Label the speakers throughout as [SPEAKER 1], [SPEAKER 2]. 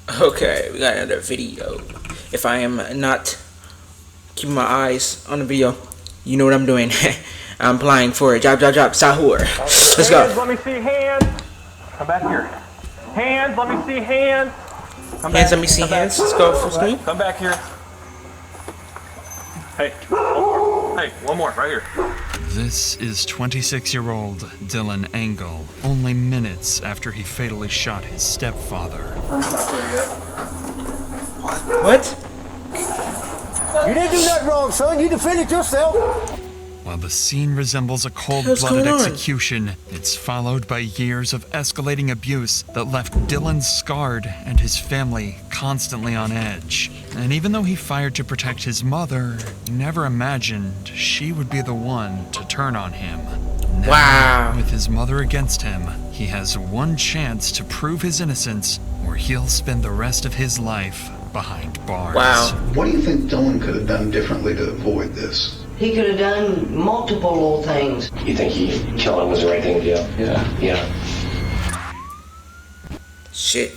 [SPEAKER 1] Okay, we got another video. If I am not keeping my eyes on the video, you know what I'm doing. I'm applying for a job, sahur. Let's go.
[SPEAKER 2] Hands, let me see hands. Come back here. Hands, let me see hands. Come
[SPEAKER 1] Hands,
[SPEAKER 2] back.
[SPEAKER 1] let me see hands. Let's go full screen.
[SPEAKER 2] Come back here. Hey, one more. Hey, one more, right here.
[SPEAKER 3] This is 26-year-old Dylan Engel, only minutes after he fatally shot his stepfather.
[SPEAKER 1] What?
[SPEAKER 4] You didn't do nothing wrong, son. You defended yourself.
[SPEAKER 3] While the scene resembles a cold-blooded execution, it's followed by years of escalating abuse that left Dylan scarred and his family constantly on edge. And even though he fired to protect his mother, he never imagined she would be the one to turn on him. Now,
[SPEAKER 1] wow.
[SPEAKER 3] With his mother against him, he has one chance to prove his innocence, or he'll spend the rest of his life behind bars.
[SPEAKER 1] Wow.
[SPEAKER 5] What do you think Dylan could have done differently to avoid this?
[SPEAKER 6] He could have done multiple little things.
[SPEAKER 7] You think killing him was the right thing to do? Yeah.
[SPEAKER 1] Shit.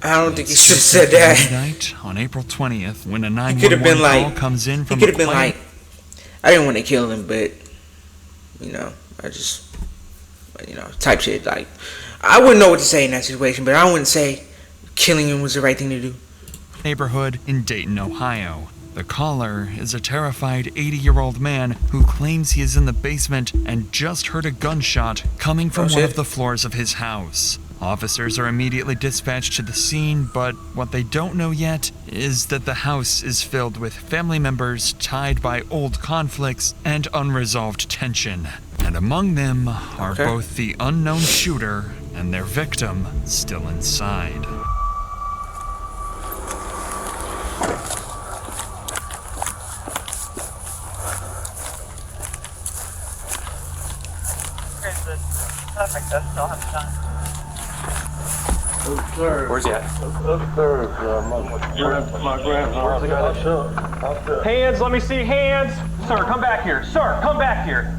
[SPEAKER 1] I don't think he should have said that.
[SPEAKER 3] Night on April 20th, when a
[SPEAKER 1] He could have been
[SPEAKER 3] 911
[SPEAKER 1] like,
[SPEAKER 3] call comes in from
[SPEAKER 1] he could have been like, I didn't want to kill him, but you know, I just, you know, type shit. Like, I wouldn't know what to say in that situation, but I wouldn't say killing him was the right thing to do.
[SPEAKER 3] Neighborhood in Dayton, Ohio. The caller is a terrified 80-year-old man who claims he is in the basement and just heard a gunshot coming from one of the floors of his house. Officers are immediately dispatched to the scene, but what they don't know yet is that the house is filled with family members tied by old conflicts and unresolved tension. And among them are both the unknown shooter and their victim still inside.
[SPEAKER 2] Where's he at? Hands, let me see hands. Sir, come back here. Sir, come back here.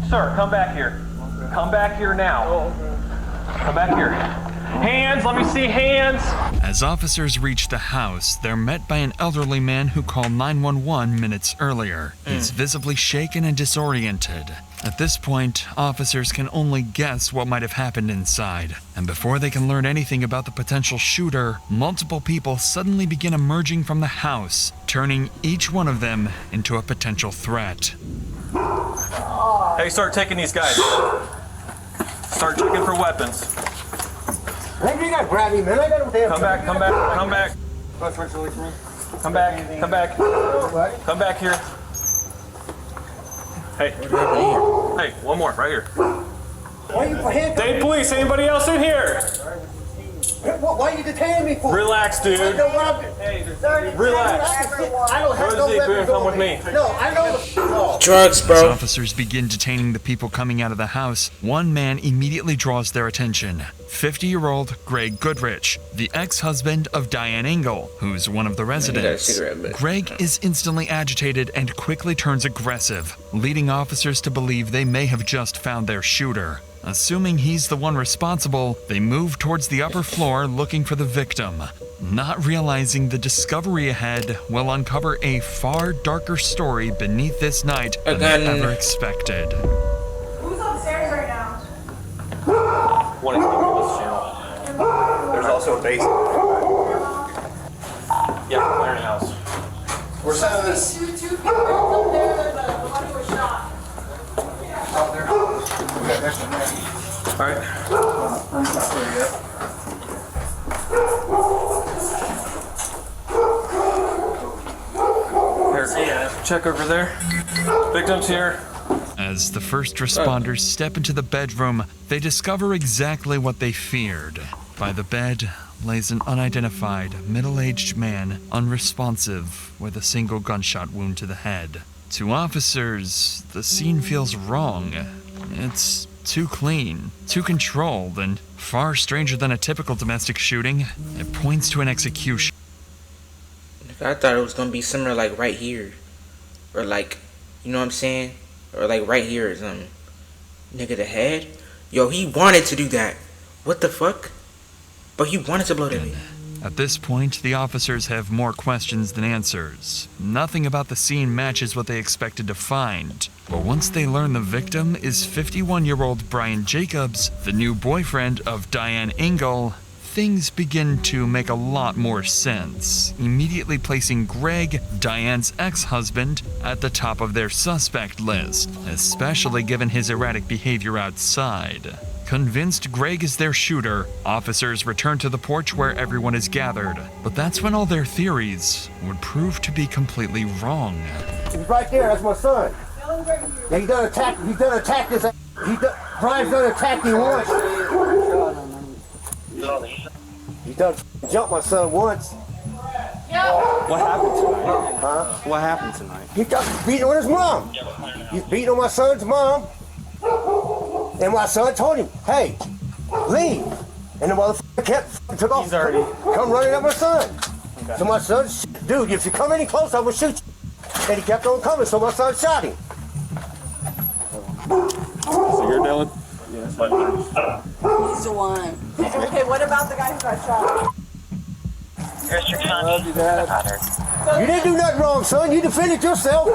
[SPEAKER 2] Sir, come back here. Come back here now. Come back here. Hands, let me see hands.
[SPEAKER 3] As officers reach the house, they're met by an elderly man who called 911 minutes earlier. He's visibly shaken and disoriented. At this point, officers can only guess what might have happened inside. And before they can learn anything about the potential shooter, multiple people suddenly begin emerging from the house, turning each one of them into a potential threat.
[SPEAKER 2] Hey, start taking these guys. Start checking for weapons.
[SPEAKER 4] Hey, you gotta grab me, man. I got him damn.
[SPEAKER 2] Come back. Come back. Come back. Come back here. Hey. Hey, one more, right here.
[SPEAKER 4] Why are you handcuffing?
[SPEAKER 2] State police, anybody else in here?
[SPEAKER 4] Why are you detaining me for?
[SPEAKER 2] Relax, dude. Relax.
[SPEAKER 4] I don't have no weapons.
[SPEAKER 2] Come with me.
[SPEAKER 4] No, I know.
[SPEAKER 1] Drugs,
[SPEAKER 3] As
[SPEAKER 1] bro.
[SPEAKER 3] officers begin detaining the people coming out of the house, one man immediately draws their attention. 50-year-old Greg Goodrich, the ex-husband of Diane Engel, who's one of the residents. Greg is instantly agitated and quickly turns aggressive, leading officers to believe they may have just found their shooter. Assuming he's the one responsible, they move towards the upper floor looking for the victim, not realizing the discovery ahead will uncover a far darker story beneath this night than they ever expected.
[SPEAKER 8] Who's upstairs right now?
[SPEAKER 2] One is this channel. There's also a basement. Yeah, clearinghouse.
[SPEAKER 5] We're sending this.
[SPEAKER 8] Two people up there, the one who was shot.
[SPEAKER 2] All right. Here, check over there. Victim's here.
[SPEAKER 3] As the first responders step into the bedroom, they discover exactly what they feared. By the bed lays an unidentified, middle-aged man, unresponsive, with a single gunshot wound to the head. To officers, the scene feels wrong. It's too clean, too controlled, and far stranger than a typical domestic shooting. It points to an execution.
[SPEAKER 1] I thought it was gonna be somewhere like right here, or like, you know what I'm saying, or like right here or something. Nigga, the head. Yo, he wanted to do that. What the fuck? But he wanted to blow that baby.
[SPEAKER 3] At this point, the officers have more questions than answers. Nothing about the scene matches what they expected to find. But once they learn the victim is 51-year-old Brian Jacobs, the new boyfriend of Diane Engel, things begin to make a lot more sense, immediately placing Greg, Diane's ex-husband, at the top of their suspect list, especially given his erratic behavior outside. Convinced Greg is their shooter, officers return to the porch where everyone is gathered. But that's when all their theories would prove to be completely wrong.
[SPEAKER 4] He's right there. That's my son. Yeah, he done attacked this. Brian's done attacked me once. He done jumped my son once.
[SPEAKER 9] What happened tonight?
[SPEAKER 4] Huh?
[SPEAKER 9] What happened tonight?
[SPEAKER 4] He got beating on his mom. He's beating on my son's mom. And my son told him, hey, leave. And the motherfucker took off. Come running at my son. Okay. So my son, dude, if you come any closer, I will shoot you. And he kept on coming, so my son shot him.
[SPEAKER 9] So you're Dylan?
[SPEAKER 8] He's the one. Okay, what about the guy who got shot?
[SPEAKER 4] Here's your son. You didn't do nothing wrong, son. You defended yourself.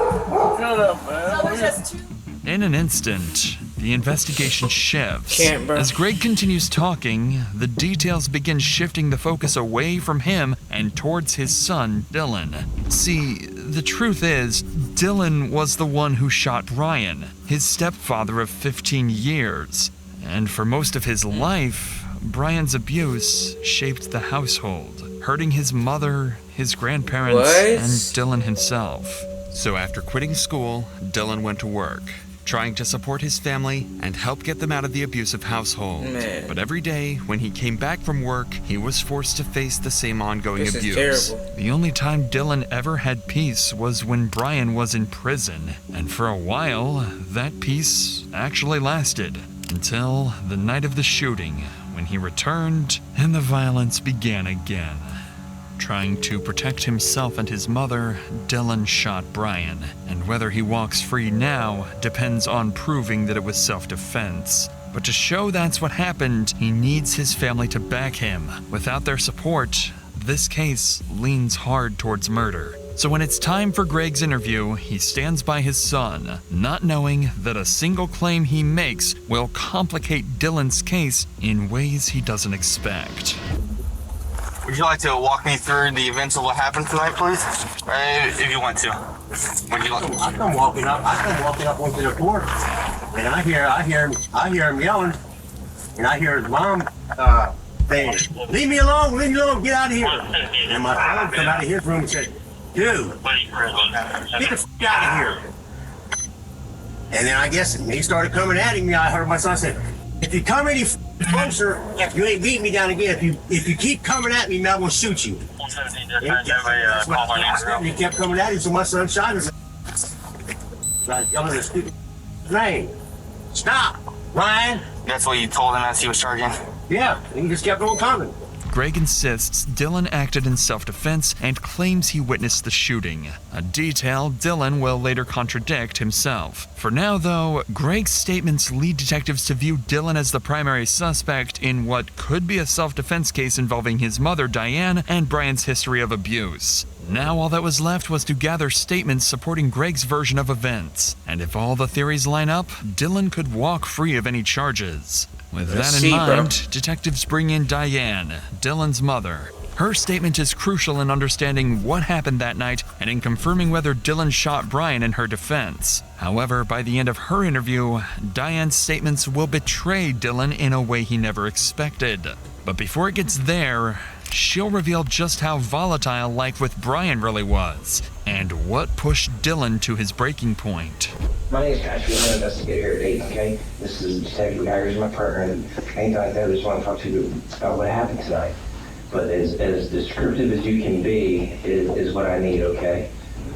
[SPEAKER 8] Shut up, man. So there's just two.
[SPEAKER 3] In an instant, the investigation shifts.
[SPEAKER 1] Bro.
[SPEAKER 3] As Greg continues talking, the details begin shifting the focus away from him and towards his son, Dylan. See, the truth is, Dylan was the one who shot Brian, his stepfather of 15 years. And for most of his life, Brian's abuse shaped the household, hurting his mother, his grandparents, and Dylan himself. So after quitting school, Dylan went to work, trying to support his family and help get them out of the abusive household.
[SPEAKER 1] Man.
[SPEAKER 3] But every day, when he came back from work, he was forced to face the same ongoing
[SPEAKER 1] This
[SPEAKER 3] abuse.
[SPEAKER 1] is terrible.
[SPEAKER 3] The only time Dylan ever had peace was when Brian was in prison. And for a while, that peace actually lasted. Until the night of the shooting, when he returned and the violence began again. Trying to protect himself and his mother, Dylan shot Brian, and whether he walks free now depends on proving that it was self-defense. But to show that's what happened, he needs his family to back him. Without their support, this case leans hard towards murder. So when it's time for Greg's interview, he stands by his son, not knowing that a single claim he makes will complicate Dylan's case in ways he doesn't expect.
[SPEAKER 10] Would you like to walk me through the events of what happened tonight, please? If you want to. Would you like?
[SPEAKER 4] I come walking up onto the porch, and I hear him yelling, and I hear his mom saying, leave me alone, get out of here. And my son come out of his room and said, dude, get the f*** out of here. And then I guess he started coming at him. I heard my son say, if you come any closer, you ain't beating me down again. If you keep coming at me, I'm gonna shoot you. He kept coming at him, so my son shot him. Like yelling his stupid name. Stop, Ryan.
[SPEAKER 10] That's what you told him as he was charging?
[SPEAKER 4] Yeah, and he just kept on coming.
[SPEAKER 3] Greg insists Dylan acted in self-defense and claims he witnessed the shooting, a detail Dylan will later contradict himself. For now, though, Greg's statements lead detectives to view Dylan as the primary suspect in what could be a self-defense case involving his mother, Diane, and Brian's history of abuse. Now all that was left was to gather statements supporting Greg's version of events. And if all the theories line up, Dylan could walk free of any charges. With that in mind, detectives bring in Diane, Dylan's mother. Her statement is crucial in understanding what happened that night and in confirming whether Dylan shot Brian in her defense. However, by the end of her interview, Diane's statements will betray Dylan in a way he never expected. But before it gets there, she'll reveal just how volatile life with Brian really was, and what pushed Dylan to his breaking point.
[SPEAKER 7] My name is Patrick. I'm an investigator here at 8, okay? This is Detective Guy, who's my partner, and anything like that, I just want to talk to you about what happened tonight. But as descriptive as you can be is what I need, okay?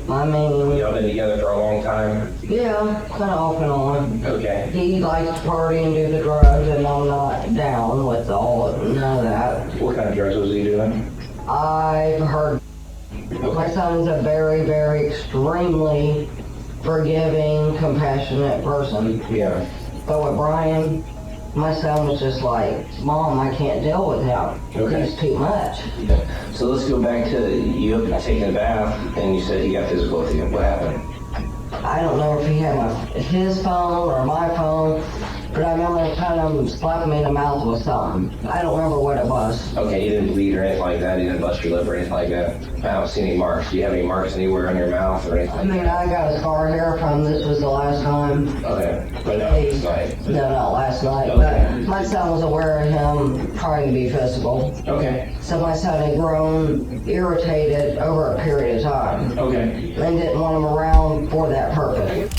[SPEAKER 6] I mean,
[SPEAKER 7] Y'all been together for a long time?
[SPEAKER 6] yeah, kind of off and on.
[SPEAKER 7] Okay.
[SPEAKER 6] He likes to party and do the drugs, and I'm not down with none of that.
[SPEAKER 7] What kind of drugs was he doing?
[SPEAKER 6] I've heard my son's a very, very extremely forgiving, compassionate person.
[SPEAKER 7] Yeah.
[SPEAKER 6] But with Brian, My son was just like, Mom, I can't deal with him.
[SPEAKER 7] Okay.
[SPEAKER 6] He's too much.
[SPEAKER 7] Yeah. So let's go back to you taking a bath, and you said he got physical with you. What happened?
[SPEAKER 6] I don't know if he had his phone or my phone, but I remember kind of slapping me in the mouth with something. I don't remember what it was.
[SPEAKER 7] Okay, you didn't bleed or anything like that. You didn't bust your lip or anything like that. I don't see any marks. Do you have any marks anywhere on your mouth or anything?
[SPEAKER 6] I mean, I got a scar here from this was the last time.
[SPEAKER 7] Okay, but not this night.
[SPEAKER 6] No, not last night.
[SPEAKER 7] Okay.
[SPEAKER 6] But my son was aware of him trying to be physical.
[SPEAKER 7] Okay.
[SPEAKER 6] So my son had grown irritated over a period of time.
[SPEAKER 7] Okay.
[SPEAKER 6] And didn't want him around for that purpose.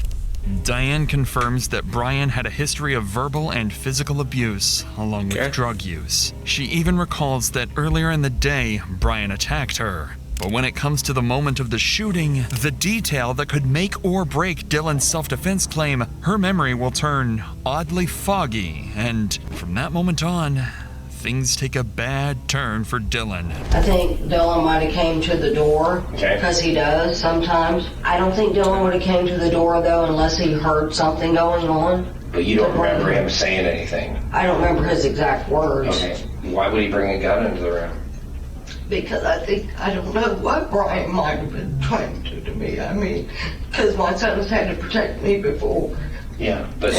[SPEAKER 3] Diane confirms that Brian had a history of verbal and physical abuse, along with drug use. She even recalls that earlier in the day, Brian attacked her. But when it comes to the moment of the shooting, the detail that could make or break Dylan's self-defense claim, her memory will turn oddly foggy, and from that moment on, things take a bad turn for Dylan.
[SPEAKER 6] I think Dylan might have came to the door, because he does sometimes. I don't think Dylan would have came to the door, though, unless he heard something going on.
[SPEAKER 7] But you don't remember him saying anything?
[SPEAKER 6] I don't remember his exact words.
[SPEAKER 7] Okay. Why would he bring a gun into the room?
[SPEAKER 6] Because I don't know what Brian might have been trying to do to me. I mean, because my son's had to protect me before.
[SPEAKER 7] Yeah, but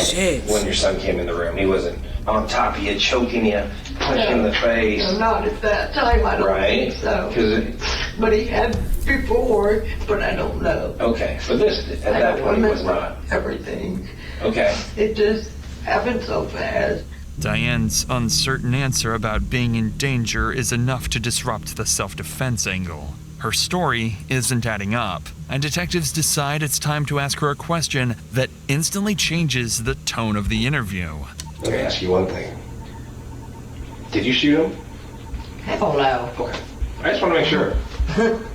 [SPEAKER 7] when your son came in the room, he wasn't on top of you, choking you, punching in the face.
[SPEAKER 6] No, not at that time, I don't think so. But he had before, but I don't know.
[SPEAKER 7] Okay, but at that point he was not.
[SPEAKER 6] Everything.
[SPEAKER 7] Okay.
[SPEAKER 6] It just happened so fast.
[SPEAKER 3] Diane's uncertain answer about being in danger is enough to disrupt the self-defense angle. Her story isn't adding up, and detectives decide it's time to ask her a question that instantly changes the tone of the interview.
[SPEAKER 7] Let me ask you one thing. Did you shoot him?
[SPEAKER 6] Hell no.
[SPEAKER 7] Okay. I just want to make sure.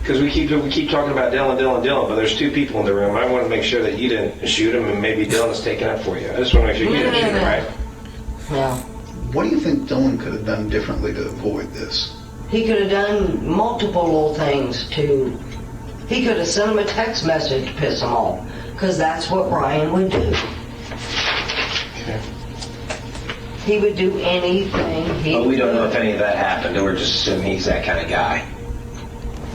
[SPEAKER 7] Because we keep talking about Dylan, but there's two people in the room. I want to make sure that you didn't shoot him and maybe Dylan's taking up for you. I just want to make sure you didn't shoot him, right?
[SPEAKER 6] Yeah.
[SPEAKER 5] What do you think Dylan could have done differently to avoid this?
[SPEAKER 6] He could have done multiple little things to... He could have sent him a text message to piss him off. Because that's what Brian would do.
[SPEAKER 7] Okay.
[SPEAKER 6] He would do anything.
[SPEAKER 7] But we don't know if any of that happened, or we're just assuming he's that kind of guy.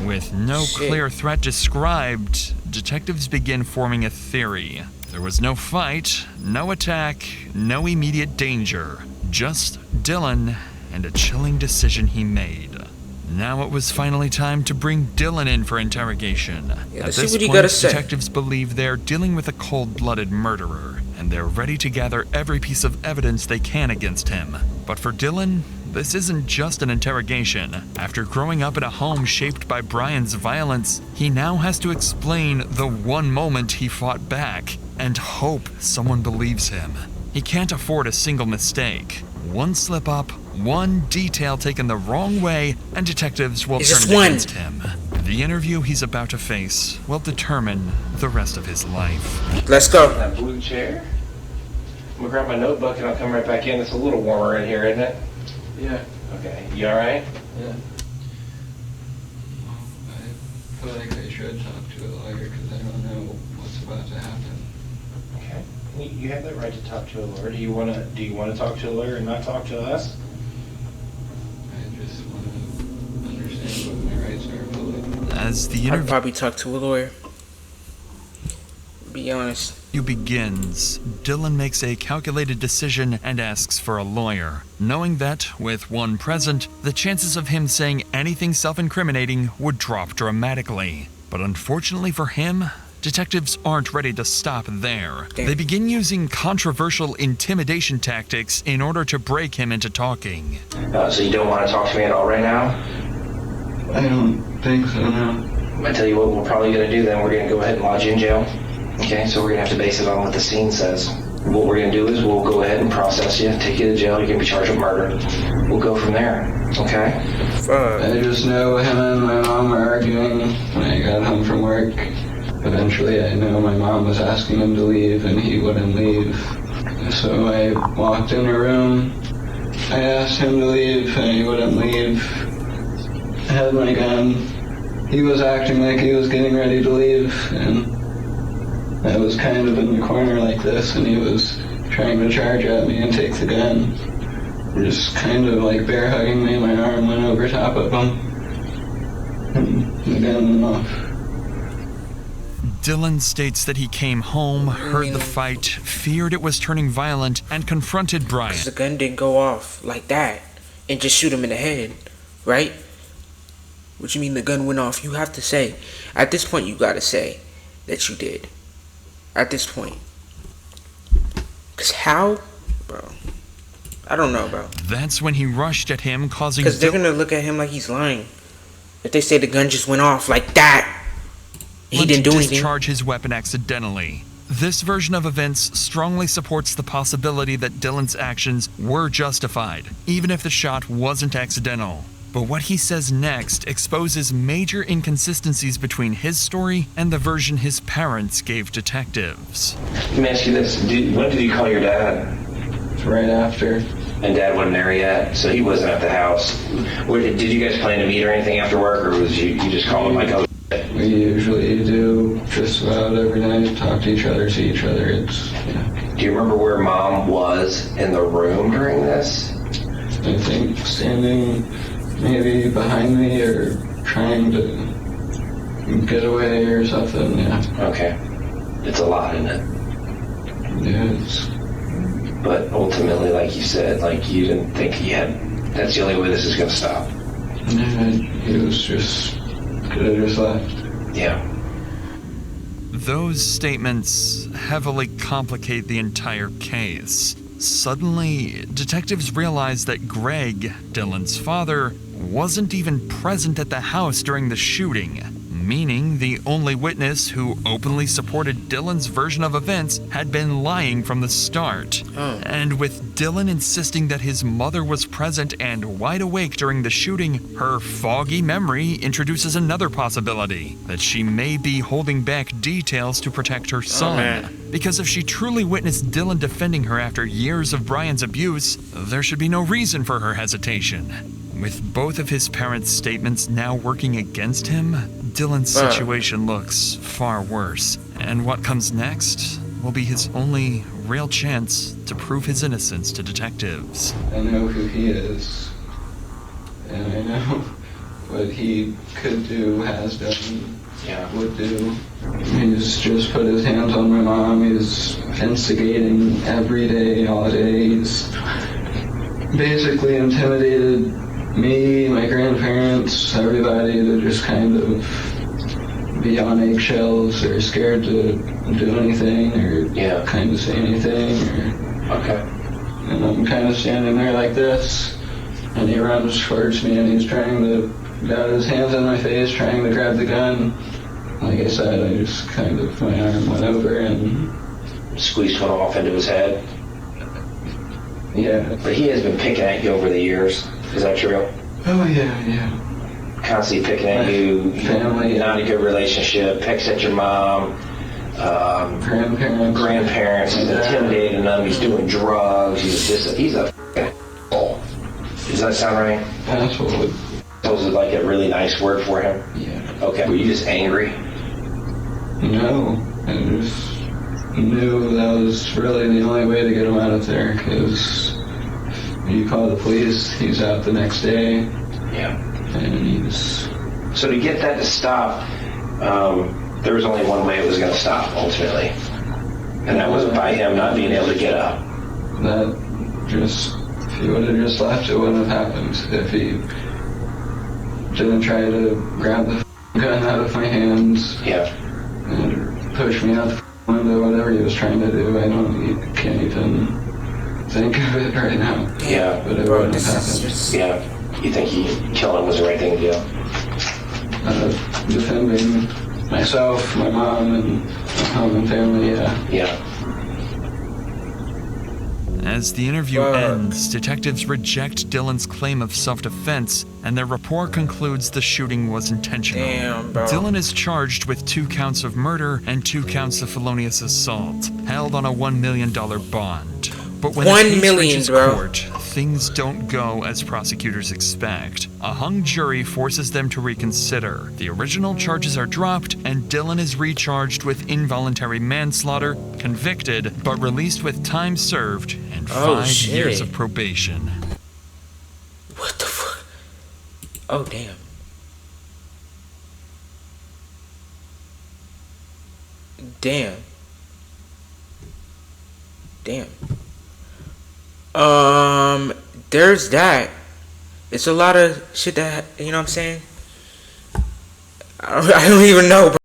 [SPEAKER 3] With no clear threat described, detectives begin forming a theory. There was no fight, no attack, no immediate danger. Just Dylan and a chilling decision he made. Now it was finally time to bring Dylan in for interrogation. At this point, detectives believe they're dealing with a cold-blooded murderer, and they're ready to gather every piece of evidence they can against him. But for Dylan, this isn't just an interrogation. After growing up in a home shaped by Brian's violence, he now has to explain the one moment he fought back and hope someone believes him. He can't afford a single mistake. One slip up, one detail taken the wrong way, and detectives will turn it against him. The interview he's about to face will determine the rest of his life.
[SPEAKER 1] Let's go.
[SPEAKER 7] That blue chair? I'm gonna grab my notebook and I'll come right back in. It's a little warmer in here, isn't it?
[SPEAKER 11] Yeah.
[SPEAKER 7] Okay. You alright?
[SPEAKER 11] Yeah. I feel like I should talk to a lawyer because I don't know what's about to happen.
[SPEAKER 7] Okay. You have that right to talk to a lawyer. Do you want to talk to a lawyer and not talk to us?
[SPEAKER 11] I just want to understand what my rights are fully.
[SPEAKER 3] As the interview
[SPEAKER 1] I'd probably talk to a lawyer. Be honest.
[SPEAKER 3] Begins, Dylan makes a calculated decision and asks for a lawyer, knowing that, with one present, the chances of him saying anything self-incriminating would drop dramatically. But unfortunately for him, detectives aren't ready to stop there. They begin using controversial intimidation tactics in order to break him into talking.
[SPEAKER 7] So you don't want to talk to me at all right now?
[SPEAKER 11] I don't think so, no.
[SPEAKER 7] I tell you what we're probably going to do then. We're going to go ahead and lodge you in jail. Okay, so we're going to have to base it on what the scene says. What we're going to do is we'll go ahead and process you, take you to jail. You're going to be charged with murder. We'll go from there, okay?
[SPEAKER 11] I just know him and my mom were arguing when I got home from work. Eventually, I know my mom was asking him to leave, and he wouldn't leave. So I walked in her room. I asked him to leave, and he wouldn't leave. I had my gun. He was acting like he was getting ready to leave, and I was kind of in the corner like this, and he was trying trying to charge at me and take the gun. Just kind of like bear hugging me. My arm went over top of him, and the gun went off.
[SPEAKER 3] Dylan states that he came home, heard the fight, feared it was turning violent, and confronted Brian.
[SPEAKER 1] Because the gun didn't go off like that and just shoot him in the head, right? What you mean the gun went off? You have to say, at this point you gotta say that you did. At this point. Because how? Bro. I don't know, bro.
[SPEAKER 3] That's when he rushed at him, causing...
[SPEAKER 1] Because they're gonna look at him like he's lying. If they say the gun just went off like that, he didn't do anything.
[SPEAKER 3] Discharge his weapon accidentally. This version of events strongly supports the possibility that Dylan's actions were justified, even if the shot wasn't accidental. But what he says next exposes major inconsistencies between his story and the version his parents gave detectives.
[SPEAKER 7] Let me ask you this. When did you call your dad?
[SPEAKER 11] Right after.
[SPEAKER 7] And Dad wasn't there yet, so he wasn't at the house. Did you guys plan to meet or anything after work, or was you just called him like, oh, shit?
[SPEAKER 11] We usually do just about every night, talk to each other, see each other. Yeah.
[SPEAKER 7] Do you remember where Mom was in the room during this?
[SPEAKER 11] I think standing maybe behind me or trying to get away or something, yeah.
[SPEAKER 7] Okay. It's a lot, isn't it?
[SPEAKER 11] Yeah,
[SPEAKER 7] but ultimately, like you said, like you didn't think that's the only way this is going to stop.
[SPEAKER 11] Yeah, he was could have just left.
[SPEAKER 7] Yeah.
[SPEAKER 3] Those statements heavily complicate the entire case. Suddenly, detectives realize that Greg, Dylan's father, wasn't even present at the house during the shooting, meaning the only witness who openly supported Dylan's version of events had been lying from the start. And with Dylan insisting that his mother was present and wide awake during the shooting, her foggy memory introduces another possibility, that she may be holding back details to protect her son. Because if she truly witnessed Dylan defending her after years of Brian's abuse, there should be no reason for her hesitation. With both of his parents' statements now working against him, Dylan's situation looks far worse. And what comes next will be his only real chance to prove his innocence to detectives.
[SPEAKER 11] I know who he is, and I know what he could do, has done, would do. He's just put his hands on my mom. He's instigating every day, all day. He's basically intimidated me, my grandparents, everybody to just kind of be on eggshells or scared to do anything or kind of say anything. And I'm kind of standing there like this, and he runs towards me and he's trying to, got his hands on my face, trying to grab the gun. Like I said, I just kind of, my arm went over and
[SPEAKER 7] squeezed one off into his head.
[SPEAKER 11] Yeah.
[SPEAKER 7] But he has been picking at you over the years. Is that true?
[SPEAKER 11] Oh, yeah.
[SPEAKER 7] Constantly picking at you.
[SPEAKER 11] Family.
[SPEAKER 7] Not a good relationship. Picks at your mom. Grandparents. He's intimidating them. He's doing drugs. He's a f***ing. Does that sound right?
[SPEAKER 11] Absolutely.
[SPEAKER 7] Was it like a really nice word for him?
[SPEAKER 11] Yeah.
[SPEAKER 7] Okay. Were you just angry?
[SPEAKER 11] No. I just knew that was really the only way to get him out of there, because you call the police, he's out the next day.
[SPEAKER 7] Yeah.
[SPEAKER 11] And he's...
[SPEAKER 7] So to get that to stop, there was only one way it was going to stop, ultimately. And that was by him not being able to get up.
[SPEAKER 11] That just, if he would have just left, it wouldn't have happened. If he didn't try to grab the gun out of my hands and push me out the window, whatever he was trying to do, I can't even think of it right now.
[SPEAKER 7] Yeah.
[SPEAKER 11] But it wouldn't have happened.
[SPEAKER 7] Yeah. You think killing was the right thing to do?
[SPEAKER 11] Defending myself, my mom, and my home and family,
[SPEAKER 7] Yeah.
[SPEAKER 3] As the interview ends, detectives reject Dylan's claim of self-defense, and their report concludes the shooting was intentional.
[SPEAKER 1] Damn, bro.
[SPEAKER 3] Dylan is charged with 2 counts of murder and 2 counts of felonious assault, held on a $1 million bond. But when
[SPEAKER 1] 1
[SPEAKER 3] the case
[SPEAKER 1] million,
[SPEAKER 3] reaches
[SPEAKER 1] bro.
[SPEAKER 3] court, things don't go as prosecutors expect. A hung jury forces them to reconsider. The original charges are dropped, and Dylan is recharged with involuntary manslaughter, convicted, but released with time served and 5 years of probation.
[SPEAKER 1] What the fuck? Oh, damn. Damn. There's that. It's a lot of shit that, you know what I'm saying? I don't even know, bro.